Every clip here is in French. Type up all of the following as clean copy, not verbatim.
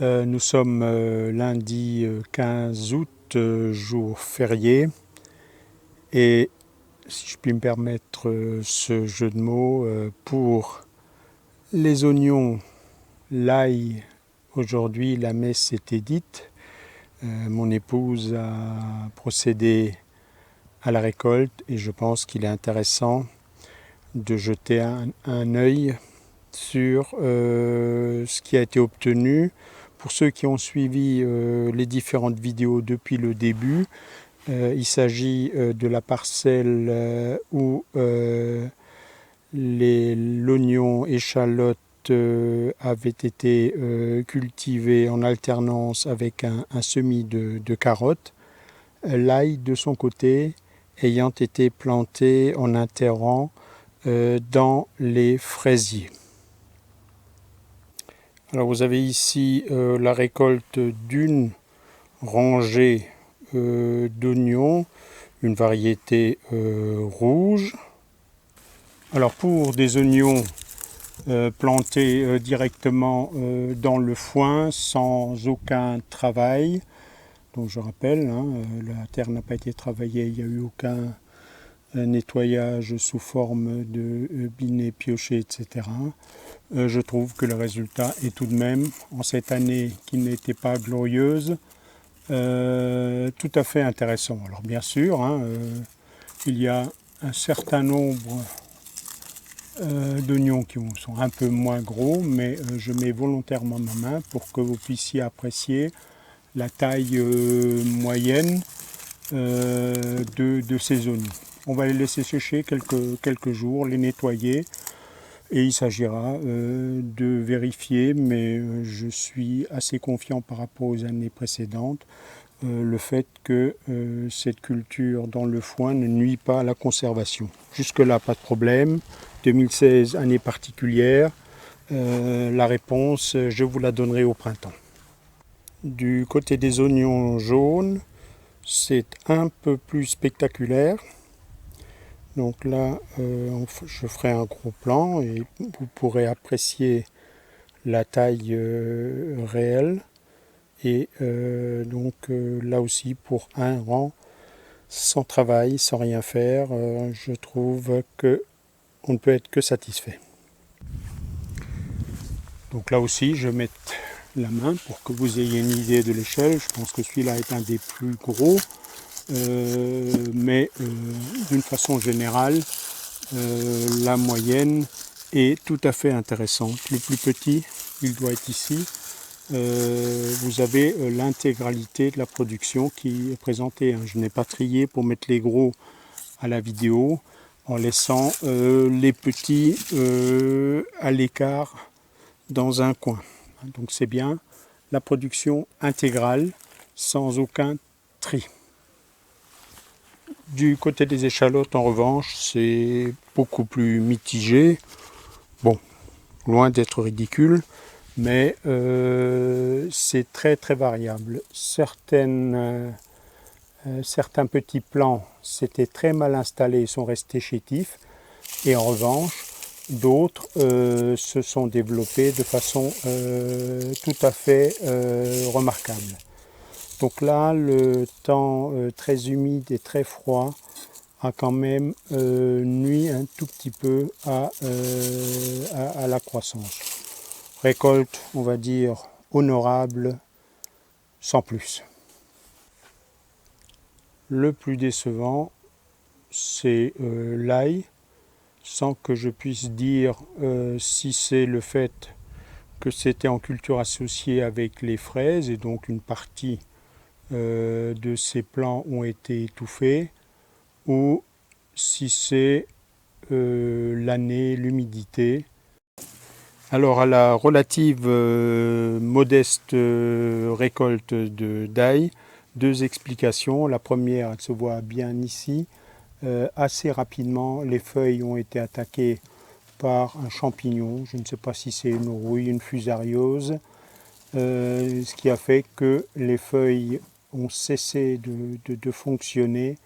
Nous sommes lundi 15 août, jour férié, et si je puis me permettre ce jeu de mots, pour les oignons, l'ail, aujourd'hui la messe était dite. Mon épouse a procédé à la récolte et je pense qu'il est intéressant de jeter un œil sur ce qui a été obtenu. Pour ceux qui ont suivi les différentes vidéos depuis le début, il s'agit de la parcelle où l'oignon échalote avait été cultivé en alternance avec un semis de carottes. L'ail, de son côté, ayant été planté en interrang dans les fraisiers. Alors vous avez ici la récolte d'une rangée d'oignons, une variété rouge. Alors pour des oignons plantés directement dans le foin sans aucun travail, donc je rappelle, la terre n'a pas été travaillée, il n'y a eu aucun nettoyage sous forme de binet pioché, etc. Je trouve que le résultat est tout de même, en cette année qui n'était pas glorieuse, tout à fait intéressant. Alors bien sûr, il y a un certain nombre d'oignons qui sont un peu moins gros, mais je mets volontairement ma main pour que vous puissiez apprécier la taille moyenne de ces oignons. On va les laisser sécher quelques jours, les nettoyer, et il s'agira de vérifier, mais je suis assez confiant par rapport aux années précédentes, le fait que cette culture dans le foin ne nuit pas à la conservation. Jusque-là, pas de problème. 2016, année particulière. La réponse, je vous la donnerai au printemps. Du côté des oignons jaunes, c'est un peu plus spectaculaire. Donc là, je ferai un gros plan et vous pourrez apprécier la taille réelle. Et là aussi, pour un rang, sans travail, sans rien faire, je trouve qu'on ne peut être que satisfait. Donc là aussi, je mets la main pour que vous ayez une idée de l'échelle. Je pense que celui-là est un des plus gros. Mais d'une façon générale, la moyenne est tout à fait intéressante. Le plus petit, il doit être ici. Vous avez l'intégralité de la production qui est présentée. Je n'ai pas trié pour mettre les gros à la vidéo en laissant les petits à l'écart dans un coin. Donc c'est bien la production intégrale sans aucun tri. Du côté des échalotes, en revanche, c'est beaucoup plus mitigé. Bon, loin d'être ridicule, mais c'est très très variable. Certains petits plants s'étaient très mal installés et sont restés chétifs, et en revanche, d'autres se sont développés de façon tout à fait remarquable. Donc là, le temps très humide et très froid a quand même nuit un tout petit peu à la croissance. Récolte, on va dire, honorable, sans plus. Le plus décevant, c'est l'ail, sans que je puisse dire si c'est le fait que c'était en culture associée avec les fraises, et donc une partie de ces plants ont été étouffés, ou si c'est l'année, l'humidité. Alors à la relative modeste récolte d'ail, deux explications. La première, elle se voit bien ici. Assez rapidement, les feuilles ont été attaquées par un champignon. Je ne sais pas si c'est une rouille, une fusariose, ce qui a fait que les feuilles ont cessé de fonctionner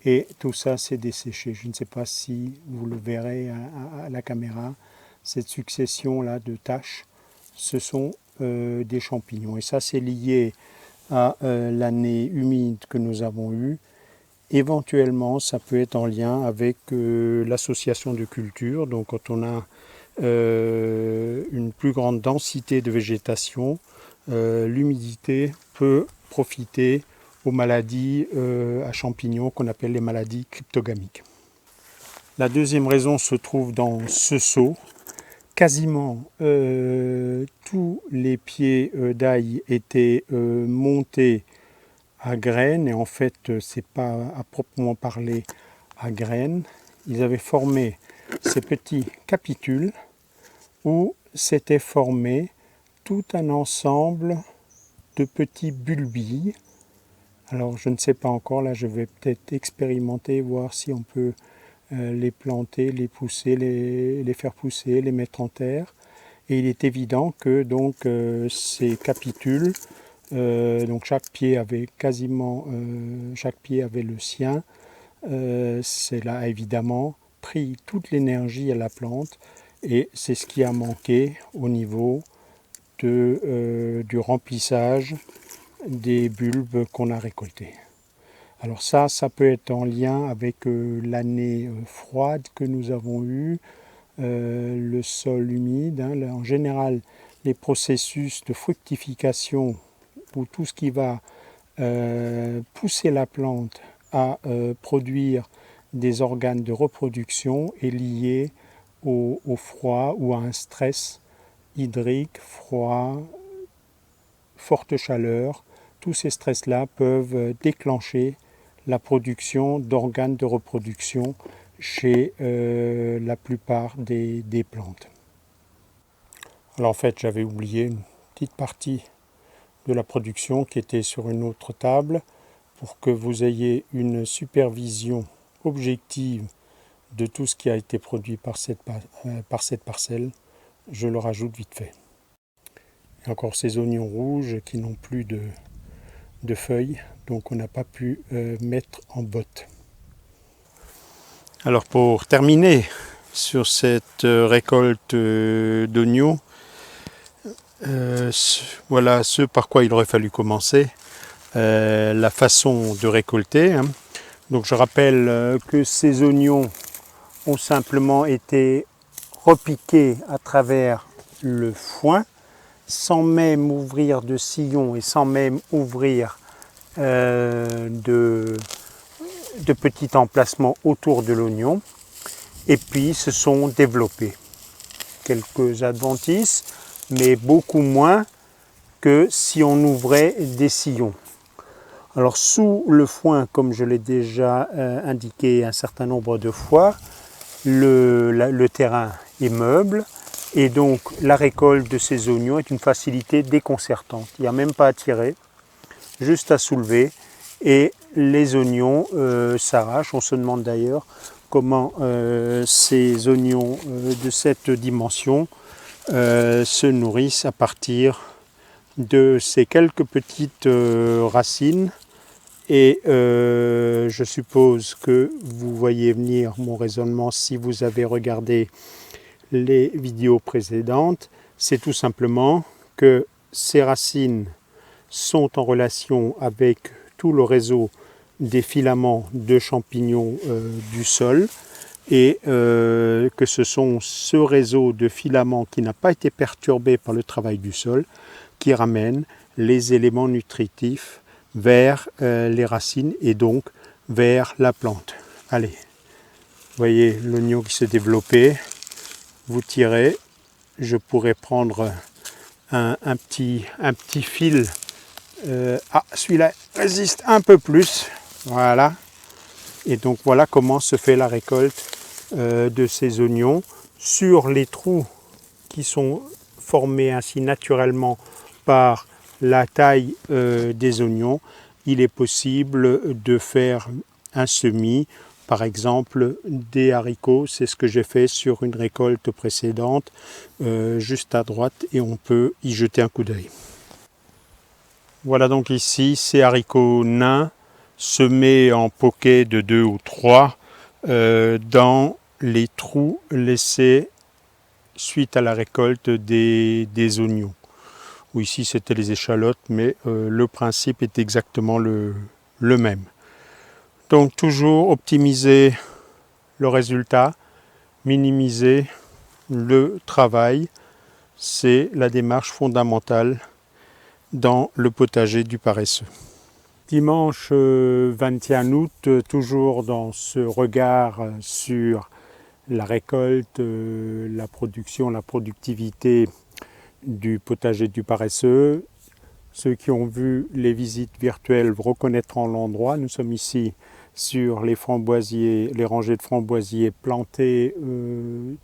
et tout ça s'est desséché. Je ne sais pas si vous le verrez à la caméra. Cette succession-là de taches se sont des champignons. Et ça, c'est lié à l'année humide que nous avons eue. Éventuellement, ça peut être en lien avec l'association de cultures. Donc, quand on a une plus grande densité de végétation, l'humidité peut profiter aux maladies à champignons qu'on appelle les maladies cryptogamiques. La deuxième raison se trouve dans ce seau. Quasiment tous les pieds d'ail étaient montés à graines, et en fait c'est pas à proprement parler à graines. Ils avaient formé ces petits capitules où s'était formé tout un ensemble de petits bulbilles. Alors je ne sais pas encore, là je vais peut-être expérimenter, voir si on peut les planter, les pousser, les faire pousser, les mettre en terre. Et il est évident que donc ces capitules, donc chaque pied avait chaque pied avait le sien. Cela a évidemment pris toute l'énergie à la plante, et c'est ce qui a manqué au niveau du remplissage des bulbes qu'on a récoltés. Alors ça peut être en lien avec l'année froide que nous avons eue, le sol humide. En général, les processus de fructification, ou tout ce qui va pousser la plante à produire des organes de reproduction, est lié au froid ou à un stress hydrique, froid, forte chaleur. Tous ces stress-là peuvent déclencher la production d'organes de reproduction chez la plupart des plantes. Alors en fait, j'avais oublié une petite partie de la production qui était sur une autre table, pour que vous ayez une supervision objective de tout ce qui a été produit par cette parcelle. Je le rajoute vite fait. Et encore ces oignons rouges qui n'ont plus de feuilles, donc on n'a pas pu mettre en botte. Alors pour terminer sur cette récolte d'oignons, voilà ce par quoi il aurait fallu commencer, la façon de récolter. Donc je rappelle que ces oignons ont simplement été repiqués à travers le foin, sans même ouvrir de sillon et sans même ouvrir de petits emplacements autour de l'oignon, et puis se sont développés. Quelques adventices, mais beaucoup moins que si on ouvrait des sillons. Alors sous le foin, comme je l'ai déjà indiqué un certain nombre de fois, le terrain est meuble, et donc la récolte de ces oignons est une facilité déconcertante. Il n'y a même pas à tirer, juste à soulever, et les oignons s'arrachent. On se demande d'ailleurs comment ces oignons de cette dimension se nourrissent à partir de ces quelques petites racines. Et je suppose que vous voyez venir mon raisonnement si vous avez regardé les vidéos précédentes. C'est tout simplement que ces racines sont en relation avec tout le réseau des filaments de champignons du sol, et que ce sont ce réseau de filaments qui n'a pas été perturbé par le travail du sol qui ramène les éléments nutritifs vers les racines et donc vers la plante. Allez, vous voyez l'oignon qui s'est développé, vous tirez, je pourrais prendre un petit fil. Celui-là résiste un peu plus, voilà. Et donc voilà comment se fait la récolte de ces oignons sur les trous qui sont formés ainsi naturellement par la taille des oignons. Il est possible de faire un semis, par exemple des haricots. C'est ce que j'ai fait sur une récolte précédente, juste à droite, et on peut y jeter un coup d'œil. Voilà donc ici ces haricots nains semés en poquets de 2 ou 3 dans les trous laissés suite à la récolte des oignons. ou ici c'était les échalotes, mais le principe est exactement le même. Donc toujours optimiser le résultat, minimiser le travail, c'est la démarche fondamentale dans le potager du paresseux. Dimanche 21 août, toujours dans ce regard sur la récolte, la production, la productivité du potager du paresseux. Ceux qui ont vu les visites virtuelles reconnaîtront l'endroit. Nous sommes ici sur les framboisiers, les rangées de framboisiers plantées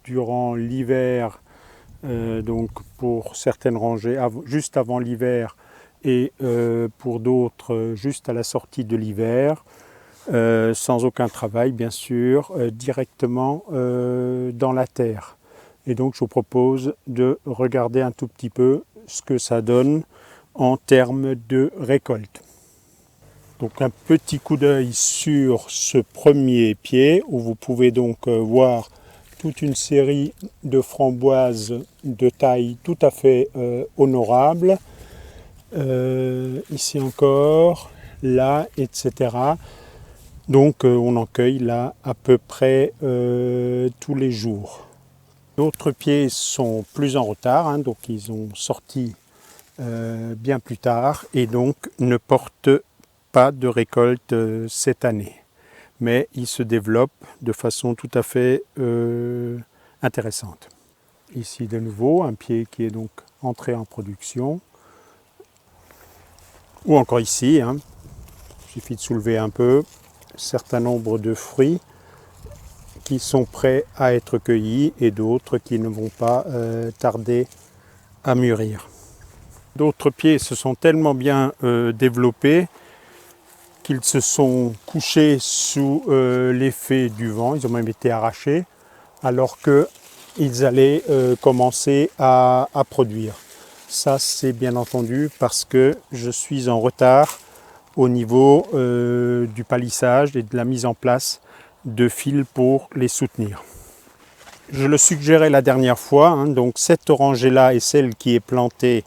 durant l'hiver, donc pour certaines rangées juste avant l'hiver et pour d'autres juste à la sortie de l'hiver, sans aucun travail bien sûr, directement dans la terre. Et donc je vous propose de regarder un tout petit peu ce que ça donne en termes de récolte. Donc un petit coup d'œil sur ce premier pied où vous pouvez donc voir toute une série de framboises de taille tout à fait honorable. Ici encore, là, etc. Donc on en cueille là à peu près tous les jours. D'autres pieds sont plus en retard, hein, donc ils ont sorti bien plus tard et donc ne portent pas de récolte cette année. Mais ils se développent de façon tout à fait intéressante. Ici de nouveau un pied qui est donc entré en production. Ou encore ici, hein, il suffit de soulever un peu, un certain nombre de fruits qui sont prêts à être cueillis et d'autres qui ne vont pas tarder à mûrir. D'autres pieds se sont tellement bien développés qu'ils se sont couchés sous l'effet du vent, ils ont même été arrachés, alors qu'ils allaient commencer à produire. Ça, c'est bien entendu parce que je suis en retard au niveau du palissage et de la mise en place de fils pour les soutenir. Je le suggérais la dernière fois, hein, donc cette orangée-là est celle qui est plantée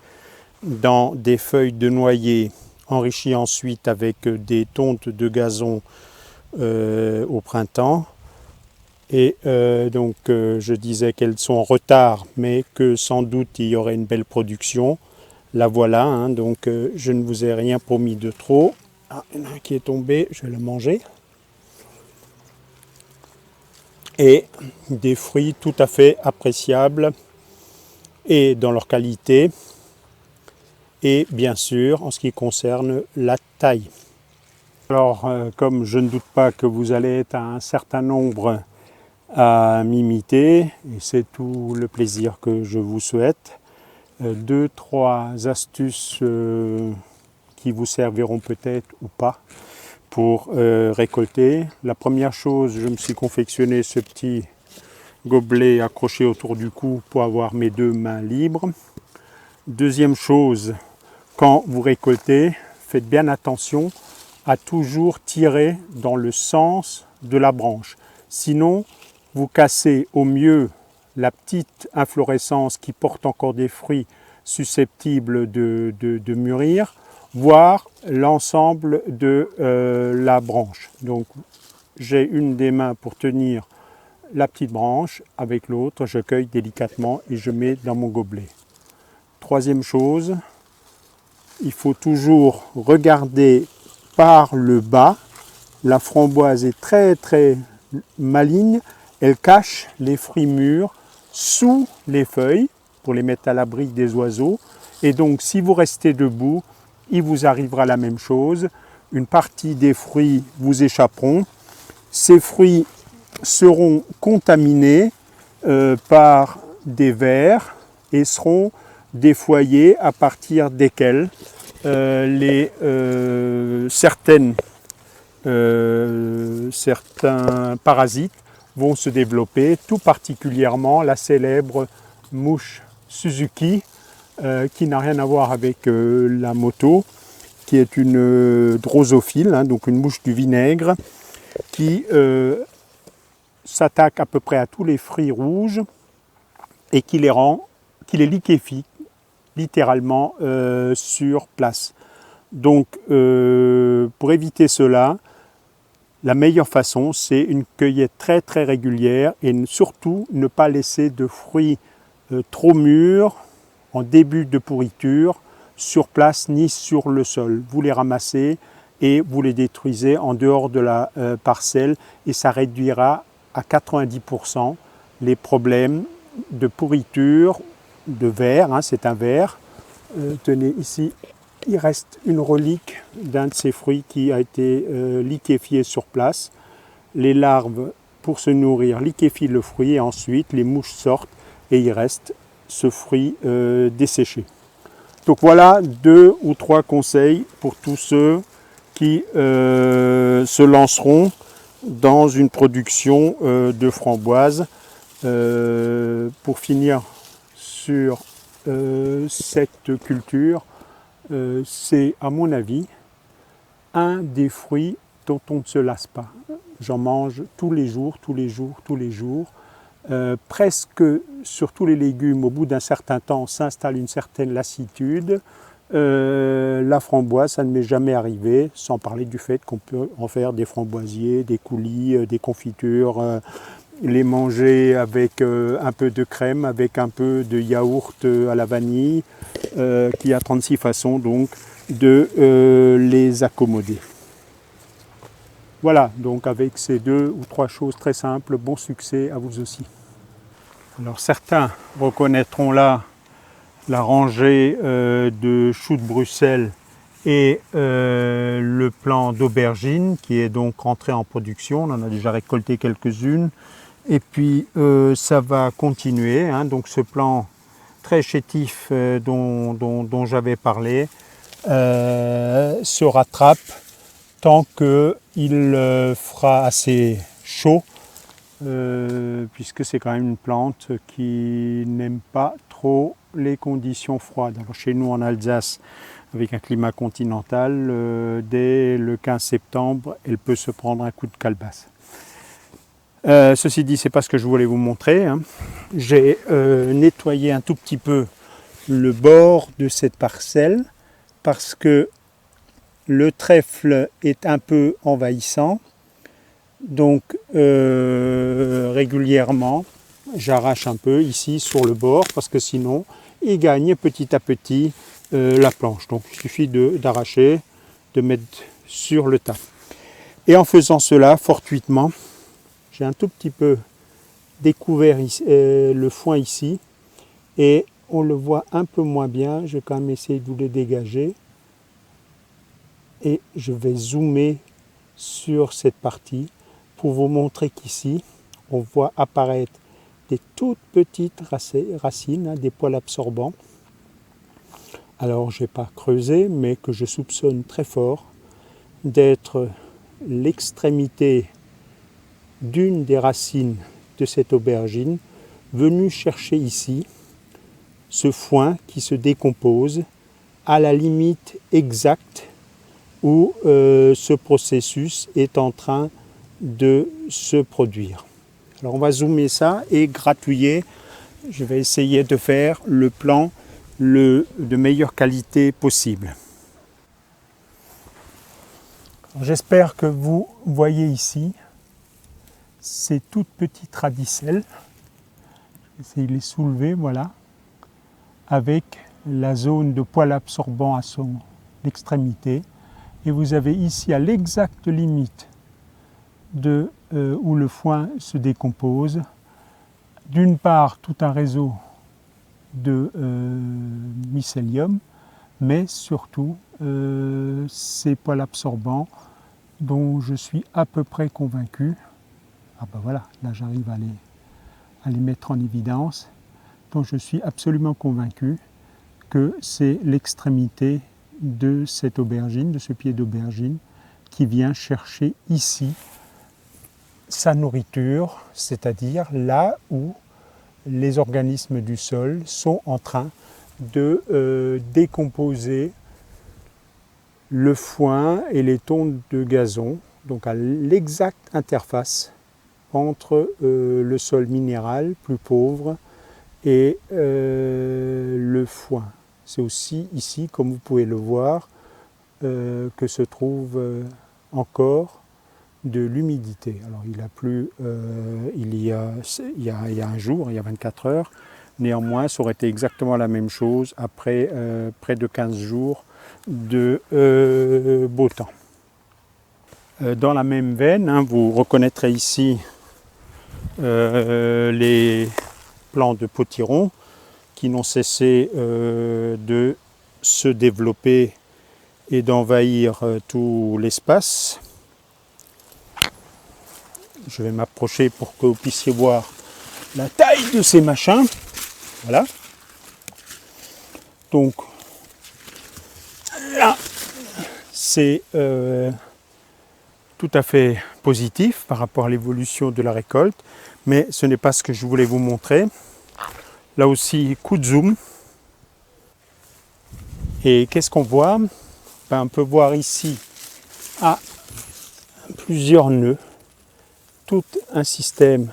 dans des feuilles de noyer enrichies ensuite avec des tontes de gazon au printemps. Et donc je disais qu'elles sont en retard, mais que sans doute il y aurait une belle production. La voilà, hein, donc je ne vous ai rien promis de trop. Ah, il y en a un qui est tombé, je vais le manger. Et des fruits tout à fait appréciables et dans leur qualité et bien sûr en ce qui concerne la taille. Alors comme je ne doute pas que vous allez être un certain nombre à m'imiter, et c'est tout le plaisir que je vous souhaite. 2-3 astuces qui vous serviront peut-être ou pas pour récolter. La première chose, je me suis confectionné ce petit gobelet accroché autour du cou pour avoir mes 2 mains libres. Deuxième chose, quand vous récoltez, faites bien attention à toujours tirer dans le sens de la branche. Sinon, vous cassez au mieux la petite inflorescence qui porte encore des fruits susceptibles de mûrir, voire l'ensemble de la branche. Donc j'ai une des mains pour tenir la petite branche, avec l'autre je cueille délicatement et je mets dans mon gobelet. Troisième chose, il faut toujours regarder par le bas. La framboise est très très maligne. Elle cache les fruits mûrs sous les feuilles pour les mettre à l'abri des oiseaux. Et donc, si vous restez debout, il vous arrivera la même chose. Une partie des fruits vous échapperont. Ces fruits seront contaminés par des vers et seront défoyés à partir desquels certains parasites vont se développer, tout particulièrement la célèbre mouche Suzuki, qui n'a rien à voir avec la moto, qui est une drosophile, hein, donc une mouche du vinaigre, qui s'attaque à peu près à tous les fruits rouges et qui les liquéfie littéralement sur place. Donc pour éviter cela, la meilleure façon, c'est une cueillette très très régulière et surtout ne pas laisser de fruits trop mûrs en début de pourriture sur place ni sur le sol. Vous les ramassez et vous les détruisez en dehors de la parcelle et ça réduira à 90% les problèmes de pourriture, de verre, hein, c'est un verre. Tenez ici, il reste une relique d'un de ces fruits qui a été liquéfié sur place. Les larves, pour se nourrir, liquéfient le fruit et ensuite les mouches sortent et il reste ce fruit desséché. Donc voilà 2 ou 3 conseils pour tous ceux qui se lanceront dans une production de framboises. Pour finir sur cette culture, c'est à mon avis un des fruits dont on ne se lasse pas. J'en mange tous les jours, tous les jours, tous les jours. Presque sur tous les légumes, au bout d'un certain temps, s'installe une certaine lassitude. La framboise, ça ne m'est jamais arrivé, sans parler du fait qu'on peut en faire des framboisiers, des coulis, des confitures, les manger avec un peu de crème, avec un peu de yaourt à la vanille, qui a 36 façons donc de les accommoder. Voilà, donc avec ces 2 ou 3 choses très simples, bon succès à vous aussi. Alors certains reconnaîtront là la rangée de choux de Bruxelles et le plant d'aubergine qui est donc rentré en production. On en a déjà récolté quelques-unes. Et puis ça va continuer, hein, donc ce plant très chétif dont j'avais parlé se rattrape tant qu'il fera assez chaud, puisque c'est quand même une plante qui n'aime pas trop les conditions froides. Alors chez nous en Alsace, avec un climat continental, dès le 15 septembre, elle peut se prendre un coup de calebasse. Ceci dit, c'est pas ce que je voulais vous montrer, hein. J'ai nettoyé un tout petit peu le bord de cette parcelle parce que le trèfle est un peu envahissant. Donc régulièrement, j'arrache un peu ici sur le bord parce que sinon, il gagne petit à petit la planche. Donc il suffit d'arracher, de mettre sur le tas. Et en faisant cela fortuitement, j'ai un tout petit peu découvert ici, le foin ici et on le voit un peu moins bien. Je vais quand même essayer de vous le dégager et je vais zoomer sur cette partie pour vous montrer qu'ici on voit apparaître des toutes petites racines, hein, des poils absorbants. Alors je n'ai pas creusé mais que je soupçonne très fort d'être l'extrémité d'une des racines de cette aubergine venue chercher ici ce foin qui se décompose à la limite exacte où ce processus est en train de se produire. Alors on va zoomer ça et gratouiller. Je vais essayer de faire le plan de meilleure qualité possible. J'espère que vous voyez ici ces toutes petites radicelles. J'essaie de les soulever, voilà, avec la zone de poil absorbant à son extrémité. Et vous avez ici à l'exacte limite où le foin se décompose, d'une part tout un réseau de mycélium, mais surtout ces poils absorbants dont je suis à peu près convaincu. Ah ben voilà, là j'arrive à les mettre en évidence. Donc je suis absolument convaincu que c'est l'extrémité de cette aubergine, de ce pied d'aubergine, qui vient chercher ici sa nourriture, c'est-à-dire là où les organismes du sol sont en train de décomposer le foin et les tontes de gazon, donc à l'exacte interface entre le sol minéral plus pauvre et le foin. c'est aussi ici, comme vous pouvez le voir, que se trouve encore de l'humidité. Alors il a plu il y a un jour, il y a 24 heures, néanmoins ça aurait été exactement la même chose après près de 15 jours de beau temps. Dans la même veine, hein, vous reconnaîtrez ici les plants de potiron qui n'ont cessé de se développer et d'envahir tout l'espace. Je vais m'approcher pour que vous puissiez voir la taille de ces machins. Voilà. Donc là, c'est tout à fait positif par rapport à l'évolution de la récolte, mais ce n'est pas ce que je voulais vous montrer. Là aussi, coup de zoom. Et qu'est-ce qu'on voit? Ben, on peut voir ici à plusieurs nœuds tout un système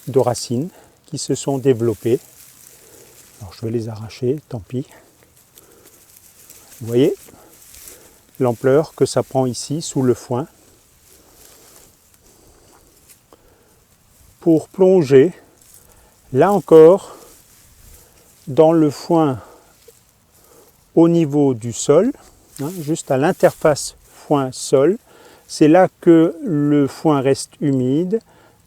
de racines qui se sont développées. Alors je vais les arracher, tant pis. Vous voyez l'ampleur que ça prend ici sous le foin. Pour plonger, là encore, dans le foin au niveau du sol, hein, juste à l'interface foin-sol, c'est là que le foin reste humide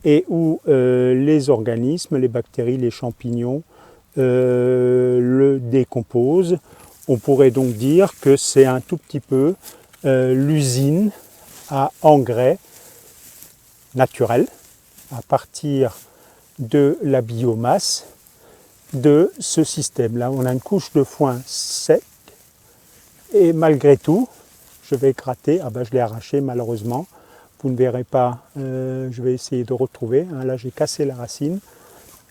et où les organismes, les bactéries, les champignons le décomposent. On pourrait donc dire que c'est un tout petit peu l'usine à engrais naturel à partir de la biomasse de ce système-là. On a une couche de foin sec et malgré tout, je vais gratter, ah ben je l'ai arraché malheureusement, vous ne verrez pas, je vais essayer de retrouver, hein, là j'ai cassé la racine,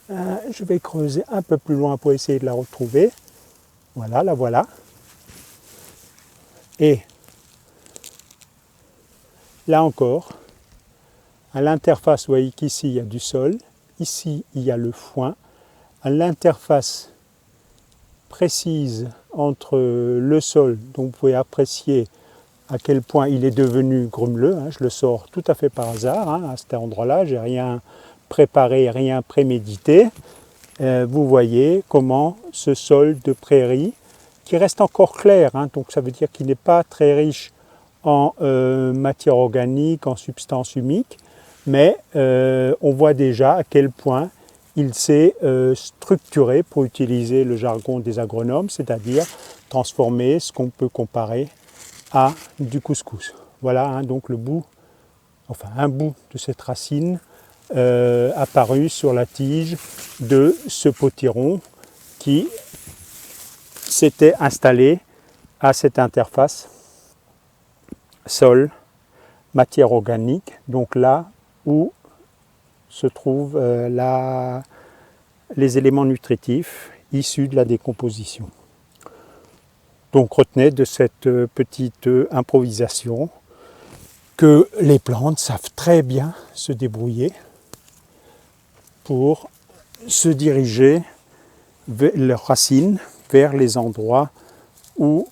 je vais creuser un peu plus loin pour essayer de la retrouver, voilà, la voilà, et là encore, à l'interface, vous voyez qu'ici il y a du sol, ici il y a le foin, à l'interface précise entre le sol, dont vous pouvez apprécier à quel point il est devenu grumeleux, hein, je le sors tout à fait par hasard, hein, à cet endroit-là, j'ai rien préparé, rien prémédité. Vous voyez comment ce sol de prairie, qui reste encore clair, hein, donc ça veut dire qu'il n'est pas très riche en matière organique, en substances humiques, mais on voit déjà à quel point il s'est structuré, pour utiliser le jargon des agronomes, c'est-à-dire transformer ce qu'on peut comparer à du couscous. Voilà, hein, donc le bout, enfin un bout de cette racine apparu sur la tige de ce potiron qui s'était installé à cette interface sol, matière organique, donc là où se trouvent les éléments nutritifs issus de la décomposition. Donc retenez de cette petite improvisation que les plantes savent très bien se débrouiller pour se diriger leurs racines vers les endroits où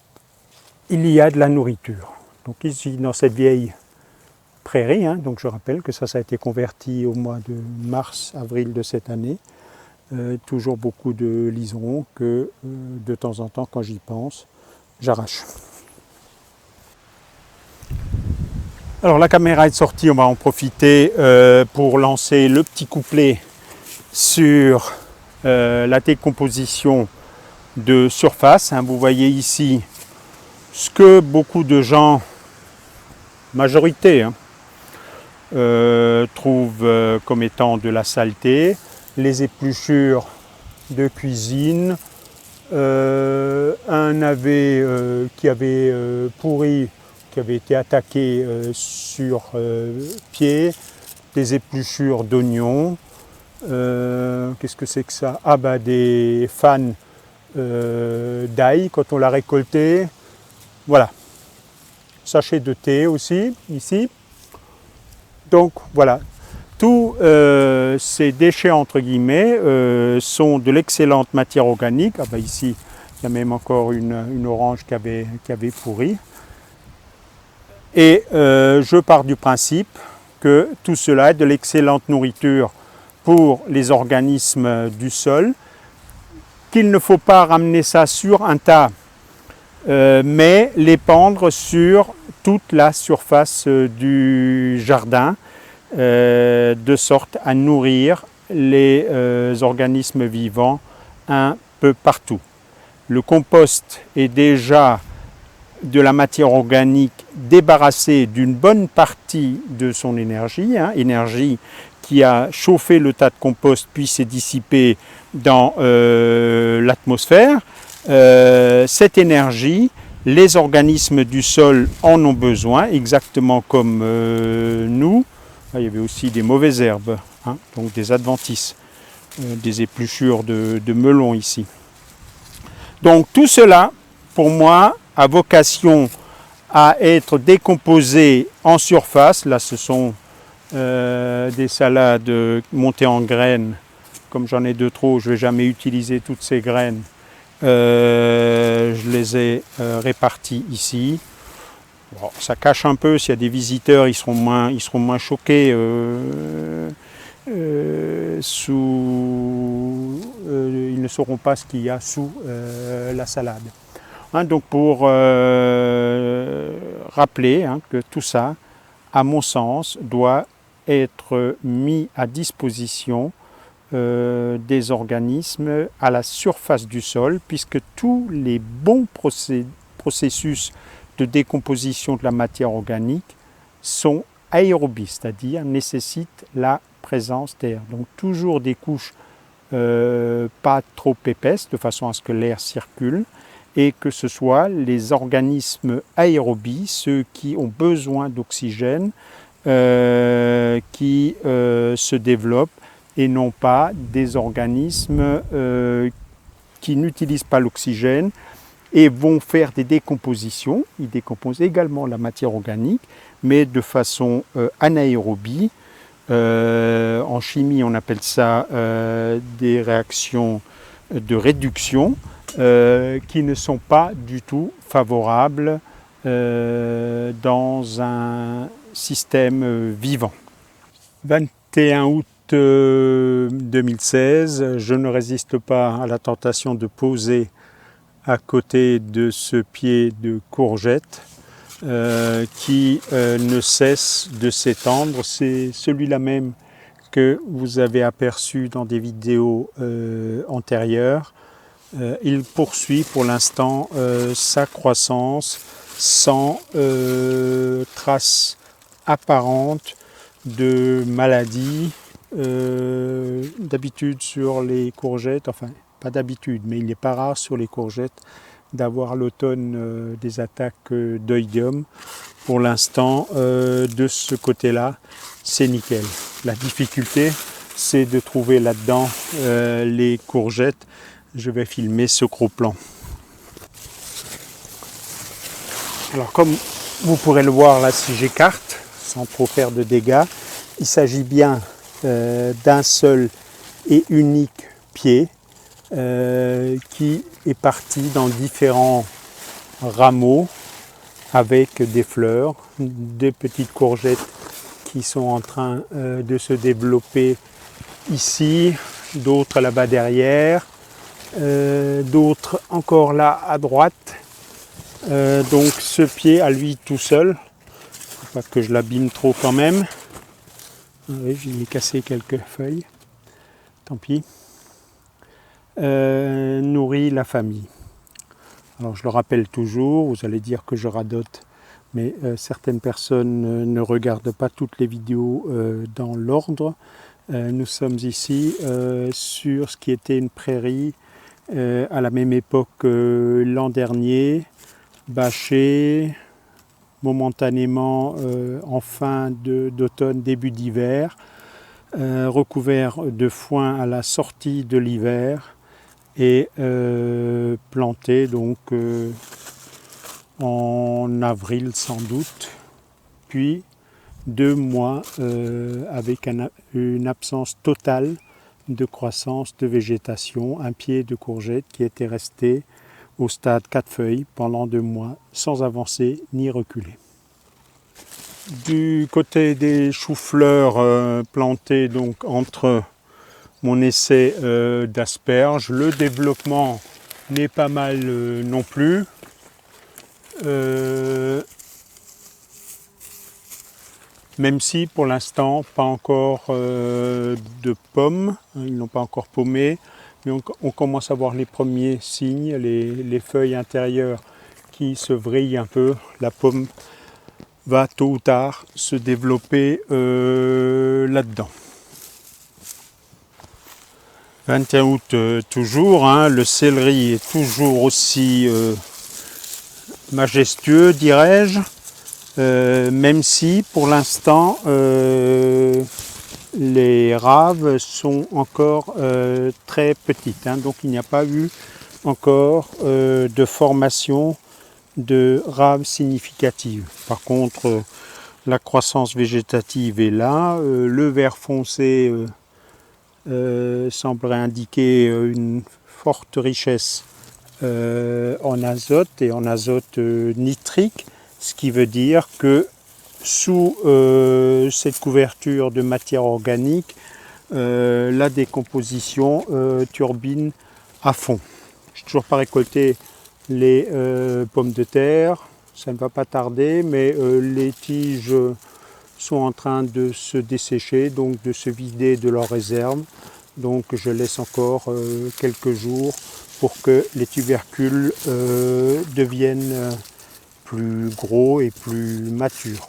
il y a de la nourriture. Donc ici, dans cette vieille prairie, hein, donc je rappelle que ça a été converti au mois de mars-avril de cette année, toujours beaucoup de liserons que de temps en temps, quand j'y pense, j'arrache. Alors la caméra est sortie, on va en profiter pour lancer le petit couplet sur la décomposition de surface. Hein. Vous voyez ici ce que beaucoup de gens, majorité, hein, trouvent comme étant de la saleté, les épluchures de cuisine, un navet qui avait pourri, qui avait été attaqué sur pied, des épluchures d'oignons, qu'est-ce que c'est que ça? Ah bah des fans d'ail quand on l'a récolté, voilà, sachet de thé aussi, ici, donc voilà. Tous ces déchets entre guillemets sont de l'excellente matière organique. Ah ben ici Il y a même encore une orange qui avait pourri. Et je pars du principe que tout cela est de l'excellente nourriture pour les organismes du sol, qu'il ne faut pas ramener ça sur un tas, mais l'épandre sur toute la surface du jardin, de sorte à nourrir les organismes vivants un peu partout. Le compost est déjà de la matière organique débarrassée d'une bonne partie de son énergie, énergie qui a chauffé le tas de compost puis s'est dissipée dans l'atmosphère. Cette énergie, les organismes du sol en ont besoin, exactement comme nous. Là, il y avait aussi des mauvaises herbes, donc des adventices, des épluchures de melons ici. Donc tout cela, pour moi, a vocation à être décomposé en surface. Là, ce sont des salades montées en graines. Comme j'en ai de trop, je ne vais jamais utiliser toutes ces graines. Je les ai réparties ici. Bon, ça cache un peu, s'il y a des visiteurs, ils seront moins choqués ils ne sauront pas ce qu'il y a sous la salade. Donc pour rappeler que tout ça, à mon sens, doit être mis à disposition des organismes à la surface du sol, puisque tous les bons processus de décomposition de la matière organique sont aérobies, c'est-à-dire nécessitent la présence d'air. Donc toujours des couches pas trop épaisses, de façon à ce que l'air circule, et que ce soit les organismes aérobies, ceux qui ont besoin d'oxygène, qui se développent, et non pas des organismes qui n'utilisent pas l'oxygène et vont faire des décompositions. Ils décomposent également la matière organique, mais de façon anaérobie. En chimie, on appelle ça des réactions de réduction qui ne sont pas du tout favorables dans un système vivant. 21 août 2016, je ne résiste pas à la tentation de poser à côté de ce pied de courgette qui ne cesse de s'étendre. C'est celui-là même que vous avez aperçu dans des vidéos antérieures. Il poursuit pour l'instant sa croissance sans trace apparente de maladie. D'habitude sur les courgettes, enfin pas d'habitude, mais il n'est pas rare sur les courgettes d'avoir à l'automne des attaques d'oïdium. Pour l'instant, de ce côté-là, c'est nickel. La difficulté, c'est de trouver là-dedans les courgettes. Je vais filmer ce gros plan. Alors comme vous pourrez le voir là si j'écarte, sans trop faire de dégâts, il s'agit bien d'un seul et unique pied qui est parti dans différents rameaux avec des fleurs, des petites courgettes qui sont en train de se développer ici, d'autres là-bas derrière, d'autres encore là à droite. Donc ce pied à lui tout seul, faut pas que je l'abîme trop quand même. Oui, j'y ai cassé quelques feuilles, tant pis. Nourrit la famille. Alors je le rappelle toujours, vous allez dire que je radote, mais certaines personnes ne regardent pas toutes les vidéos dans l'ordre. Nous sommes ici sur ce qui était une prairie à la même époque l'an dernier, bâchée, momentanément en fin d'automne, début d'hiver, recouvert de foin à la sortie de l'hiver et planté donc en avril sans doute, puis 2 mois avec une absence totale de croissance de végétation, un pied de courgette qui était resté au stade 4 feuilles pendant 2 mois sans avancer ni reculer. Du côté des choux-fleurs plantés donc entre mon essai d'asperges, le développement n'est pas mal non plus. Même si pour l'instant pas encore de pommes, ils n'ont pas encore paumé, mais on commence à voir les premiers signes, les feuilles intérieures qui se vrillent un peu. La pomme va tôt ou tard se développer là-dedans. 21 août toujours, hein, le céleri est toujours aussi majestueux, dirais-je, même si pour l'instant les raves sont encore très petites, hein, donc il n'y a pas eu encore de formation de raves significative. Par contre, la croissance végétative est là, le vert foncé semblerait indiquer une forte richesse en azote et en azote nitrique, ce qui veut dire que sous cette couverture de matière organique, la décomposition turbine à fond. Je n'ai toujours pas récolté les pommes de terre, ça ne va pas tarder, mais les tiges sont en train de se dessécher, donc de se vider de leurs réserves. Donc je laisse encore quelques jours pour que les tubercules deviennent plus gros et plus matures.